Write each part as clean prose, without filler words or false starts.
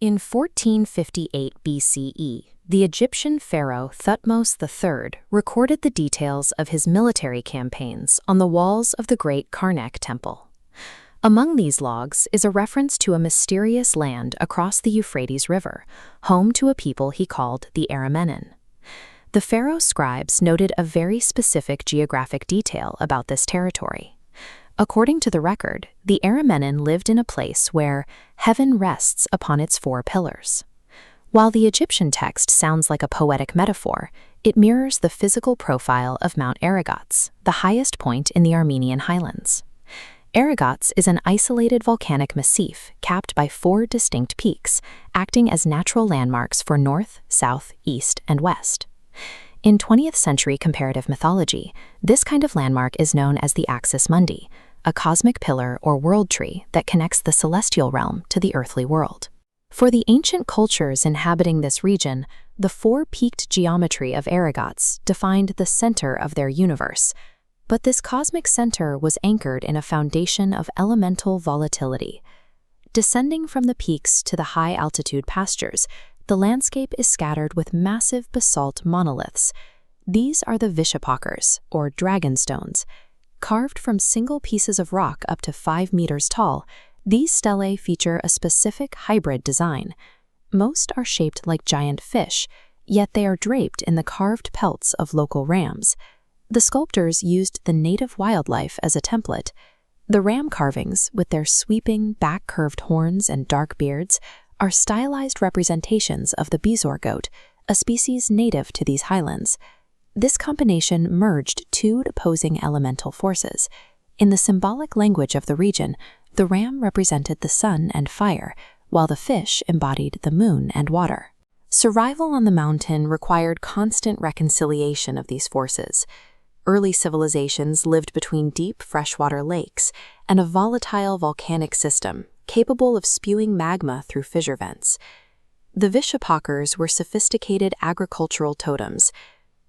In 1458 BCE, the Egyptian pharaoh Thutmose III recorded the details of his military campaigns on the walls of the Great Karnak Temple. Among these logs is a reference to a mysterious land across the Euphrates River, home to a people he called the Armenian. The pharaoh's scribes noted a very specific geographic detail about this territory. According to the record, the Armenian lived in a place where heaven rests upon its four pillars. While the Egyptian text sounds like a poetic metaphor, it mirrors the physical profile of Mount Aragats, the highest point in the Armenian Highlands. Aragats is an isolated volcanic massif capped by four distinct peaks, acting as natural landmarks for north, south, east, and west. In 20th century comparative mythology, this kind of landmark is known as the axis mundi, a cosmic pillar or world tree that connects the celestial realm to the earthly world. For the ancient cultures inhabiting this region, the four-peaked geometry of Aragats defined the center of their universe. But this cosmic center was anchored in a foundation of elemental volatility. Descending from the peaks to the high-altitude pastures, the landscape is scattered with massive basalt monoliths. These are the Vishapkars, or dragon stones. Carved from single pieces of rock up to 5 meters tall, these stelae feature a specific hybrid design. Most are shaped like giant fish, yet they are draped in the carved pelts of local rams. The sculptors used the native wildlife as a template. The ram carvings, with their sweeping, back-curved horns and dark beards, are stylized representations of the bezoar goat, a species native to these highlands. This combination merged two opposing elemental forces. In the symbolic language of the region, the ram represented the sun and fire, while the fish embodied the moon and water. Survival on the mountain required constant reconciliation of these forces. Early civilizations lived between deep freshwater lakes and a volatile volcanic system capable of spewing magma through fissure vents. The Vishapakars were sophisticated agricultural totems.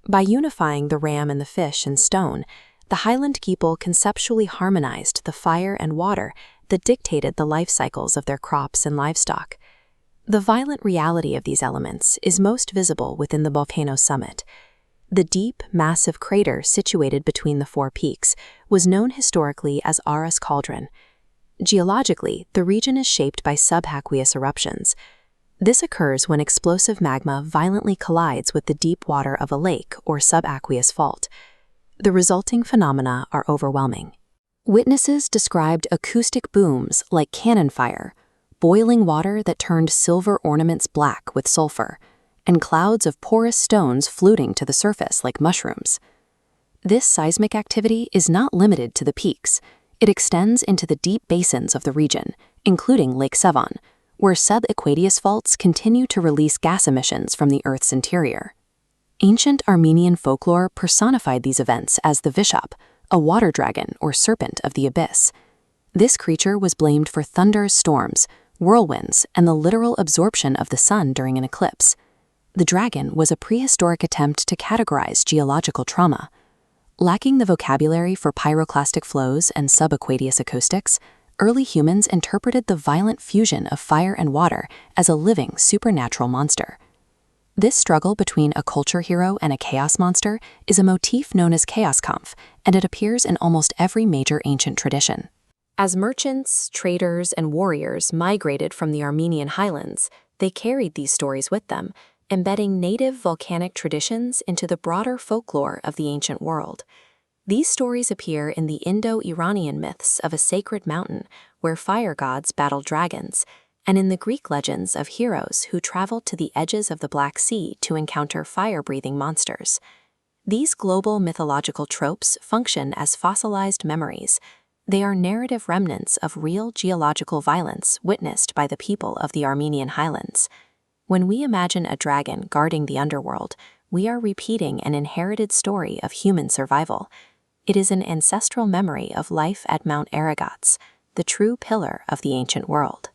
By unifying the ram and the fish in stone, the highland people conceptually harmonized the fire and water that dictated the life cycles of their crops and livestock. The violent reality of these elements is most visible within the volcano's summit. The deep, massive crater situated between the four peaks was known historically as Aras Cauldron. Geologically, the region is shaped by subaqueous eruptions. This occurs when explosive magma violently collides with the deep water of a lake or subaqueous fault. The resulting phenomena are overwhelming. Witnesses described acoustic booms like cannon fire, boiling water that turned silver ornaments black with sulfur, and clouds of porous stones floating to the surface like mushrooms. This seismic activity is not limited to the peaks. It extends into the deep basins of the region, including Lake Sevan, where subaqueous faults continue to release gas emissions from the Earth's interior. Ancient Armenian folklore personified these events as the Vishap, a water dragon or serpent of the abyss. This creature was blamed for thunderous storms, whirlwinds, and the literal absorption of the sun during an eclipse. The dragon was a prehistoric attempt to categorize geological trauma. Lacking the vocabulary for pyroclastic flows and subaqueous acoustics, early humans interpreted the violent fusion of fire and water as a living supernatural monster. This struggle between a culture hero and a chaos monster is a motif known as chaos kampf, and it appears in almost every major ancient tradition. As merchants, traders, and warriors migrated from the Armenian Highlands, they carried these stories with them, embedding native volcanic traditions into the broader folklore of the ancient world. These stories appear in the Indo-European myths of a sacred mountain where fire gods battled dragons, and in the Greek legends of heroes who traveled to the edges of the Black Sea to encounter fire-breathing monsters. These global mythological tropes function as fossilized memories. They are narrative remnants of real geological violence witnessed by the people of the Armenian Highlands. When we imagine a dragon guarding the underworld, we are repeating an inherited story of human survival. It is an ancestral memory of life at Mount Aragats, the true pillar of the ancient world.